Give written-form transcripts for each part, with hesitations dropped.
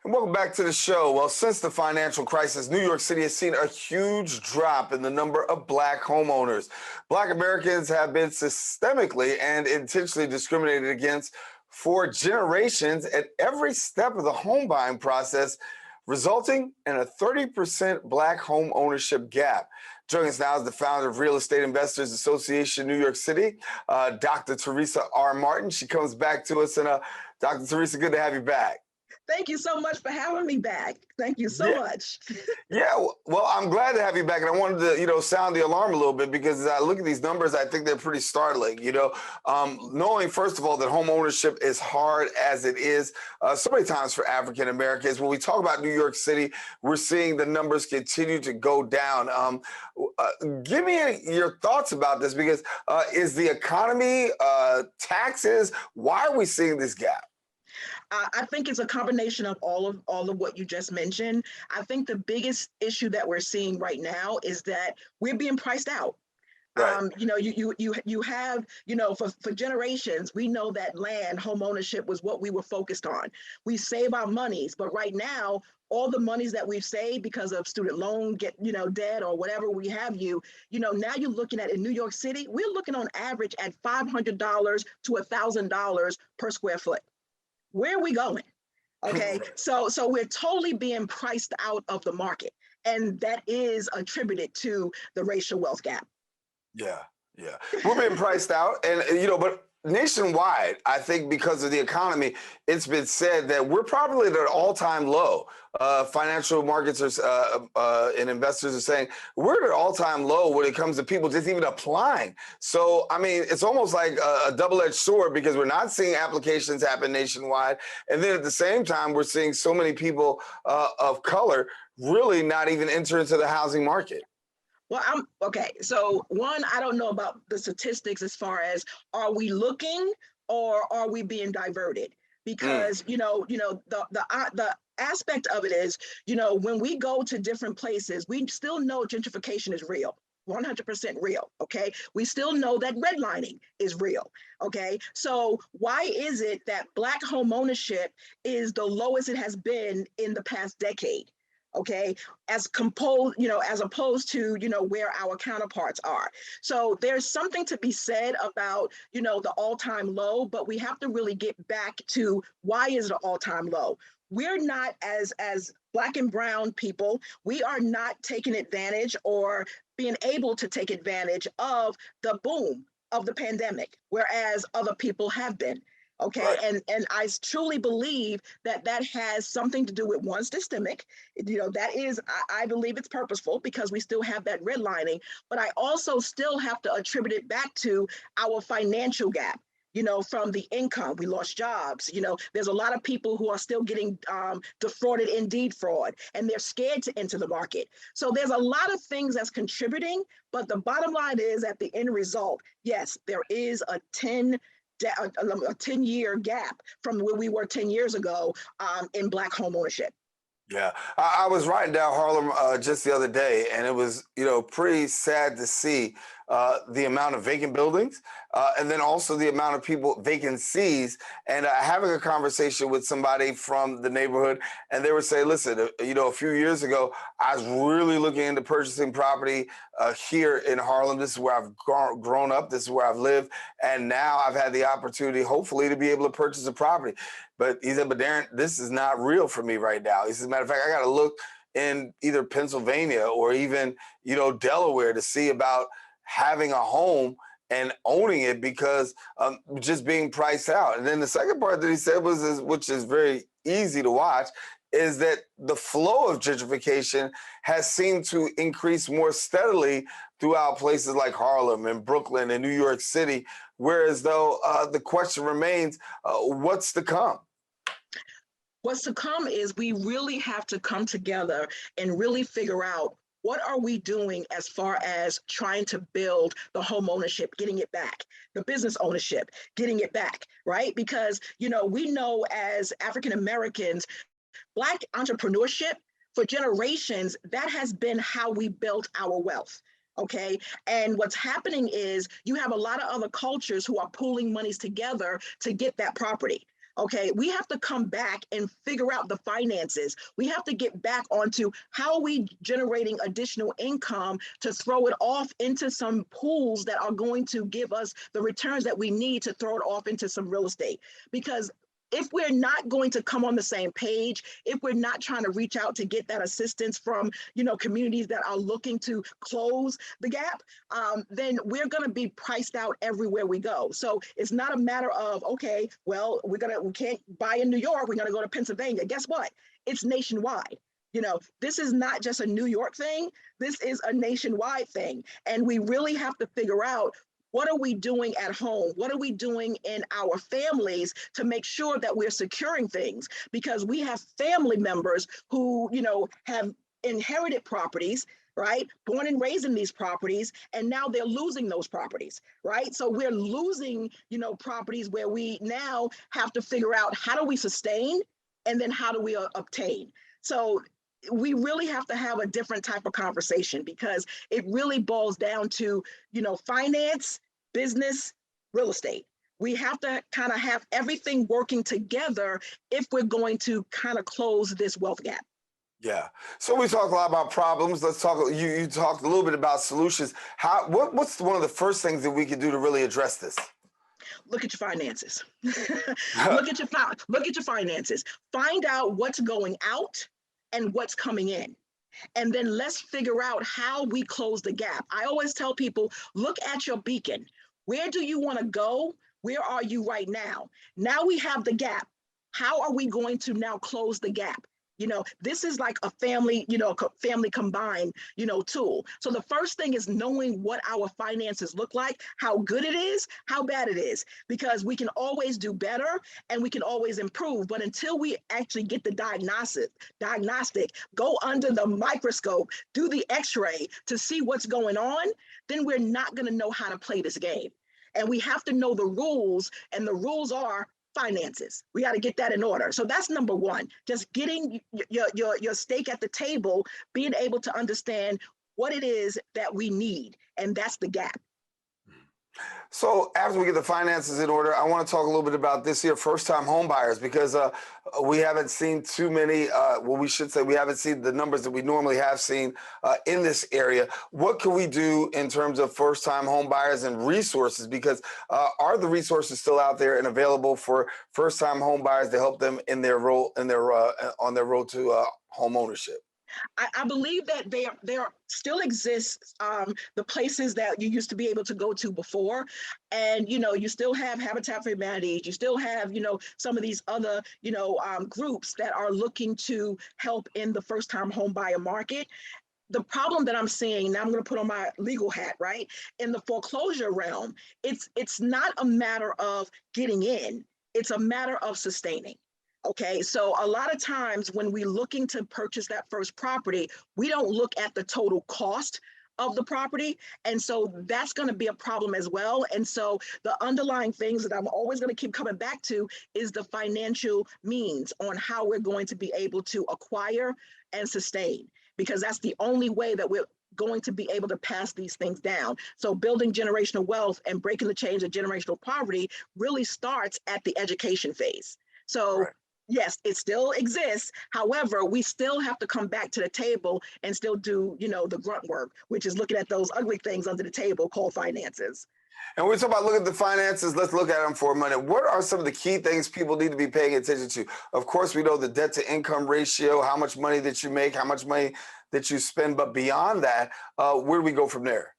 And welcome back to the show. Well, since the financial crisis, New York City has seen a huge drop in the number of black homeowners. Black Americans have been systemically and intentionally discriminated against for generations at every step of the home buying process, resulting in a 30% black home ownership gap. Joining us now is the founder of Real Estate Investors Association New York City, Dr. Teresa R. Martin. She comes back to us, and Dr. Teresa, good to have you back. Thank you so much for having me back. Thank you so Yeah, much. yeah. Well, I'm glad to have you back, and I wanted to, sound the alarm a little bit because as I look at these numbers, I think they're pretty startling. Knowing first of all that home ownership is hard as it is so many times for African Americans. When we talk about New York City, we're seeing the numbers continue to go down. Give me your thoughts about this because is the economy, taxes? Why are we seeing this gap? I think it's a combination of all of what you just mentioned. I think the biggest issue that we're seeing right now is that we're being priced out. Right. You have, for generations, we know that home ownership was what we were focused on. We save our monies, but right now, all the monies that we've saved because of student loan debt or whatever we have now you're looking at in New York City, we're looking on average at $500 to $1,000 per square foot. Where are we going? Okay, so we're totally being priced out of the market, and that is attributed to the racial wealth gap. Yeah, yeah. We're being priced out, and but nationwide, I think because of the economy, it's been said that we're probably at an all-time low. Financial markets and investors are saying we're at an all-time low when it comes to people just even applying. So, I mean, it's almost like a double-edged sword because we're not seeing applications happen nationwide, and then at the same time, we're seeing so many people of color really not even enter into the housing market. Well, I'm okay. So one, I don't know about the statistics as far as are we looking or are we being diverted? Mm, Because the aspect of it is, when we go to different places, we still know gentrification is real. 100% real. Okay. We still know that redlining is real. Okay. So why is it that Black home ownership is the lowest it has been in the past decade? Okay, as opposed to where our counterparts are. So there's something to be said about the all-time low, but we have to really get back to why is it an all-time low. We're not, as Black and brown people, we are not taking advantage or being able to take advantage of the boom of the pandemic, whereas other people have been. Okay, right. and I truly believe that that has something to do with one systemic. That is, I believe it's purposeful because we still have that redlining, but I also still have to attribute it back to our financial gap. From the income, we lost jobs. There's a lot of people who are still getting defrauded in deed fraud, and they're scared to enter the market. So there's a lot of things that's contributing, but the bottom line is at the end result, yes, there is a 10-year gap from where we were 10 years ago in Black home ownership. Yeah, I was riding down Harlem just the other day, and it was, pretty sad to see the amount of vacant buildings, and then also the amount of vacancies. And having a conversation with somebody from the neighborhood, and they were saying, "Listen, a few years ago, I was really looking into purchasing property here in Harlem. This is where I've grown up. This is where I've lived, and now I've had the opportunity, hopefully, to be able to purchase a property." But he said, "But Daren, this is not real for me right now." He says, "Matter of fact, I got to look in either Pennsylvania or even, Delaware to see about having a home and owning it because just being priced out." And then the second part that he said which is very easy to watch, is that the flow of gentrification has seemed to increase more steadily throughout places like Harlem and Brooklyn and New York City, whereas though the question remains, what's to come? What's to come is we really have to come together and really figure out what are we doing as far as trying to build the home ownership, getting it back, the business ownership, getting it back, right? Because, we know as African Americans, Black entrepreneurship for generations, that has been how we built our wealth. Okay. And what's happening is you have a lot of other cultures who are pooling monies together to get that property. Okay, we have to come back and figure out the finances. We have to get back onto how are we generating additional income to throw it off into some pools that are going to give us the returns that we need to throw it off into some real estate. Because if we're not going to come on the same page, if we're not trying to reach out to get that assistance from, communities that are looking to close the gap, then we're going to be priced out everywhere we go. So it's not a matter of, okay, well, we can't buy in New York, we're going to go to Pennsylvania. Guess what? It's nationwide. This is not just a New York thing. This is a nationwide thing. And we really have to figure out, what are we doing at home? What are we doing in our families to make sure that we're securing things? Because we have family members who, have inherited properties, right? Born and raised in these properties, and now they're losing those properties, right? So we're losing, properties where we now have to figure out, how do we sustain, and then how do we obtain? So we really have to have a different type of conversation, because it really boils down to, finance, business, real estate. We have to kind of have everything working together if we're going to kind of close this wealth gap. Yeah. So we talk a lot about problems. Let's talk. You talked a little bit about solutions. What's one of the first things that we can do to really address this? Look at your finances. Look at your finances. Find out what's going out and what's coming in. And then let's figure out how we close the gap. I always tell people, look at your beacon. Where do you want to go? Where are you right now? Now we have the gap. How are we going to now close the gap? This is like a family, family combined, tool. So the first thing is knowing what our finances look like, how good it is, how bad it is, because we can always do better and we can always improve. But until we actually get the diagnostic, go under the microscope, do the x-ray to see what's going on, then we're not going to know how to play this game. And we have to know the rules, and the rules are finances. We got to get that in order. So that's number one, just getting your stake at the table, being able to understand what it is that we need. And that's the gap. So after we get the finances in order, I want to talk a little bit about this year, first-time home buyers, because we haven't seen too many, we should say we haven't seen the numbers that we normally have seen in this area. What can we do in terms of first-time home buyers and resources? Because are the resources still out there and available for first-time home buyers to help them in their role, on their road to home ownership? I believe that there still exists the places that you used to be able to go to before, and you still have Habitat for Humanity. You still have some of these other groups that are looking to help in the first-time home buyer market. The problem that I'm seeing now, I'm going to put on my legal hat, right? In the foreclosure realm, it's not a matter of getting in; it's a matter of sustaining. Okay, so a lot of times when we're looking to purchase that first property, we don't look at the total cost of the property. And so that's going to be a problem as well. And so the underlying things that I'm always going to keep coming back to is the financial means on how we're going to be able to acquire and sustain, because that's the only way that we're going to be able to pass these things down. So building generational wealth and breaking the chains of generational poverty really starts at the education phase. So right. Yes, it still exists. However, we still have to come back to the table and still do, the grunt work, which is looking at those ugly things under the table called finances. And we're talking about looking at the finances. Let's look at them for a minute. What are some of the key things people need to be paying attention to? Of course, we know the debt to income ratio, how much money that you make, how much money that you spend. But beyond that, where do we go from there?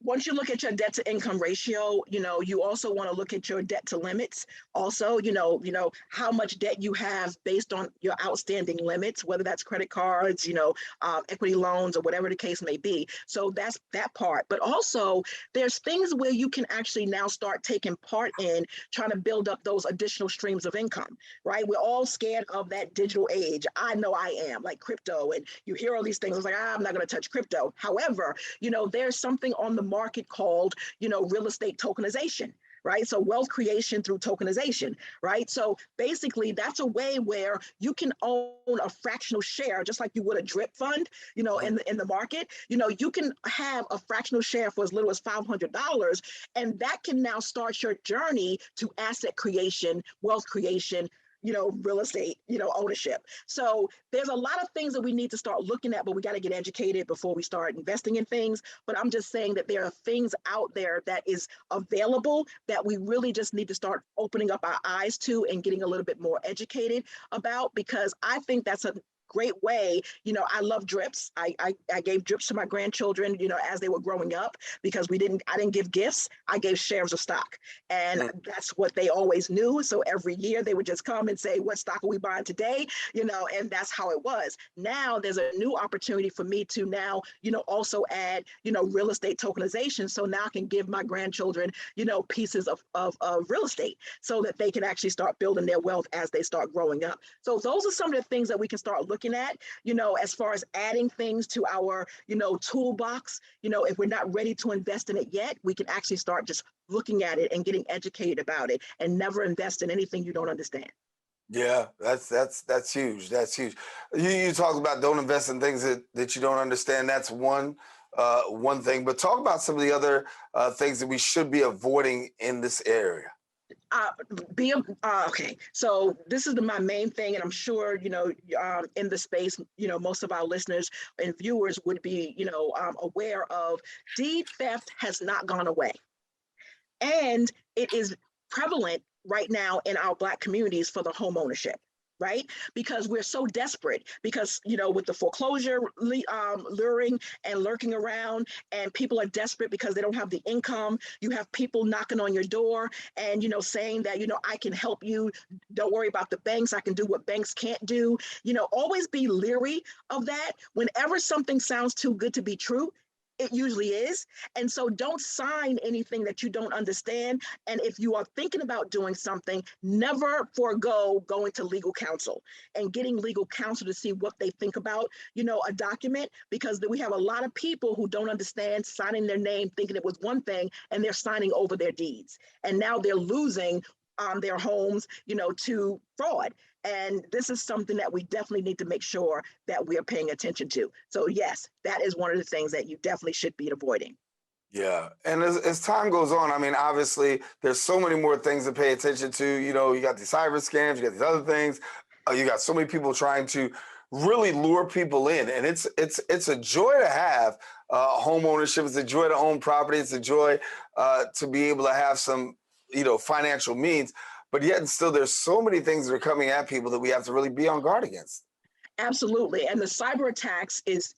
Once you look at your debt to income ratio, you also want to look at your debt to limits. Also, how much debt you have based on your outstanding limits, whether that's credit cards, equity loans, or whatever the case may be. So that's that part. But also, there's things where you can actually now start taking part in trying to build up those additional streams of income, right? We're all scared of that digital age. I know I am, like crypto, and you hear all these things. It's like, I'm not going to touch crypto. However, there's something on the market called, real estate tokenization, right? So wealth creation through tokenization, right? So basically, that's a way where you can own a fractional share, just like you would a drip fund, Mhm. in the market. You can have a fractional share for as little as $500, and that can now start your journey to asset creation, wealth creation, real estate, ownership. So there's a lot of things that we need to start looking at, but we got to get educated before we start investing in things. But I'm just saying that there are things out there that is available that we really just need to start opening up our eyes to and getting a little bit more educated about, because I think that's a great way. I love drips. I gave drips to my grandchildren, as they were growing up, because I didn't give gifts. I gave shares of stock. And Mm. that's what they always knew. So every year they would just come and say, what stock are we buying today? And that's how it was. Now there's a new opportunity for me to now, also add, real estate tokenization. So now I can give my grandchildren, pieces of real estate so that they can actually start building their wealth as they start growing up. So those are some of the things that we can start looking at, as far as adding things to our, toolbox. If we're not ready to invest in it yet, we can actually start just looking at it and getting educated about it, and never invest in anything you don't understand. Yeah, that's huge. That's huge. You talk about don't invest in things that you don't understand. That's one thing. But talk about some of the other things that we should be avoiding in this area. uh, okay. So this is my main thing, and I'm sure in the space, most of our listeners and viewers would be aware of. Deed theft has not gone away, and it is prevalent right now in our Black communities for the home ownership, right? Because we're so desperate, because with the foreclosure luring and lurking around, and people are desperate because they don't have the income. You have people knocking on your door and saying that I can help you, don't worry about the banks, I can do what banks can't do. Always be leery of that. Whenever something sounds too good to be true, it usually is. And so don't sign anything that you don't understand. And if you are thinking about doing something, never forego going to legal counsel and getting legal counsel to see what they think about, a document, because we have a lot of people who don't understand signing their name thinking it was one thing, and they're signing over their deeds. And now they're losing their homes, to fraud. And this is something that we definitely need to make sure that we are paying attention to. So yes, that is one of the things that you definitely should be avoiding. Yeah, and as time goes on, I mean, obviously, there's so many more things to pay attention to. You got these cyber scams, you got these other things. You got so many people trying to really lure people in, and it's a joy to have home ownership. It's a joy to own property. It's a joy to be able to have some financial means. But yet, and still, there's so many things that are coming at people that we have to really be on guard against. Absolutely. And the cyber attacks is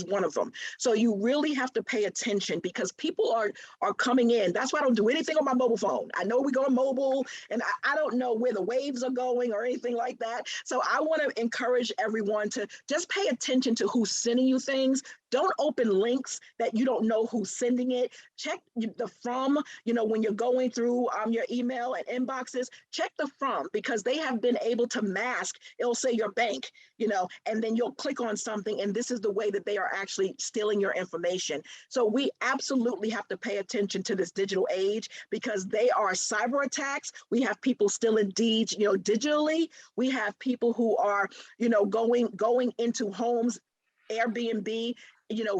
one of them. So you really have to pay attention, because people are coming in. That's why I don't do anything on my mobile phone. I know we go mobile, and I don't know where the waves are going or anything like that. So I want to encourage everyone to just pay attention to who's sending you things. Don't open links that you don't know who's sending it. Check the from, when you're going through your email and inboxes, check the from, because they have been able to mask. It'll say your bank, and then you'll click on something, and this is the way that they are actually stealing your information. So we absolutely have to pay attention to this digital age, because they are cyber attacks. We have people stealing deeds, digitally. We have people who are, going into homes, Airbnb,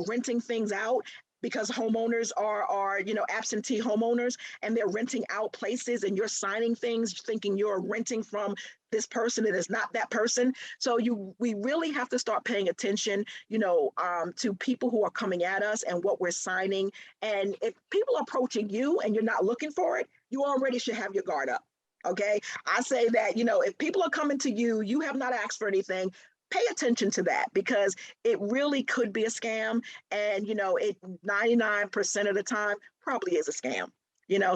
renting things out, because homeowners are absentee homeowners, and they're renting out places, and you're signing things thinking you're renting from this person, and it's not that person. So we really have to start paying attention, to people who are coming at us and what we're signing. And if people are approaching you and you're not looking for it, you already should have your guard up. Okay. I say that, if people are coming to you, you have not asked for anything, pay attention to that, because it really could be a scam. And it 99% of the time probably is a scam.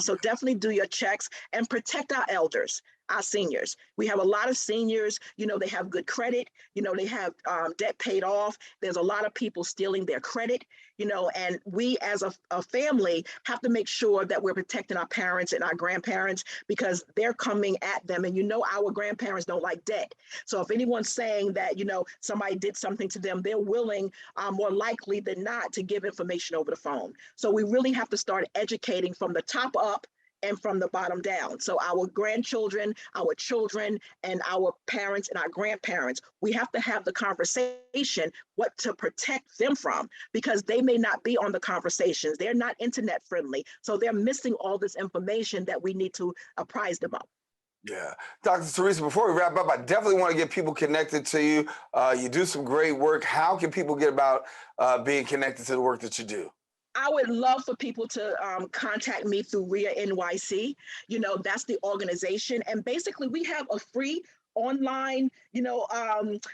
So definitely do your checks and protect our elders, our seniors. We have a lot of seniors, they have good credit, they have debt paid off. There's a lot of people stealing their credit, and we as a family have to make sure that we're protecting our parents and our grandparents, because they're coming at them. And our grandparents don't like debt. So if anyone's saying that, somebody did something to them, they're willing, more likely than not, to give information over the phone. So we really have to start educating from the top up, and from the bottom down. So our grandchildren, our children, and our parents and our grandparents, we have to have the conversation what to protect them from, because they may not be on the conversations. They're not internet friendly. So they're missing all this information that we need to apprise them of. Yeah. Dr. Teresa, before we wrap up, I definitely want to get people connected to you. You do some great work. How can people get about being connected to the work that you do? I would love for people to contact me through RIA NYC. That's the organization. And basically, we have a free online,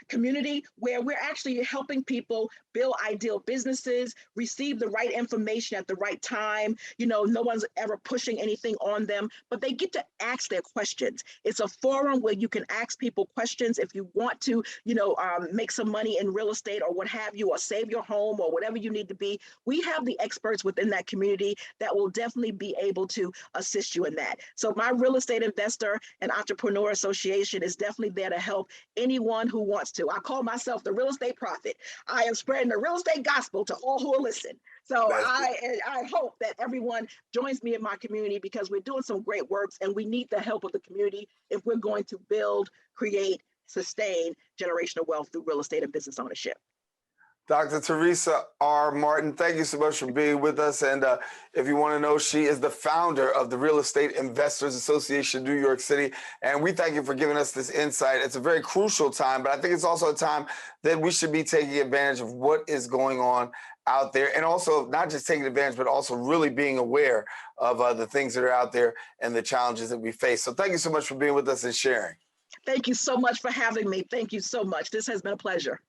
community where we're actually helping people build ideal businesses, receive the right information at the right time. No one's ever pushing anything on them, but they get to ask their questions. It's a forum where you can ask people questions if you want to, make some money in real estate or what have you, or save your home or whatever you need to be. We have the experts within that community that will definitely be able to assist you in that. So my Real Estate Investor and Entrepreneur Association is definitely there to help anyone who wants to. I call myself the real estate prophet. I am spreading the real estate gospel to all who will listen. So I hope that everyone joins me in my community, because we're doing some great works and we need the help of the community if we're going to build, create, sustain generational wealth through real estate and business ownership. Dr. Teresa R. Martin, thank you so much for being with us. And if you want to know, she is the founder of the Real Estate Investors Association, New York City. And we thank you for giving us this insight. It's a very crucial time, but I think it's also a time that we should be taking advantage of what is going on out there, and also not just taking advantage, but also really being aware of the things that are out there and the challenges that we face. So thank you so much for being with us and sharing. Thank you so much for having me. Thank you so much. This has been a pleasure.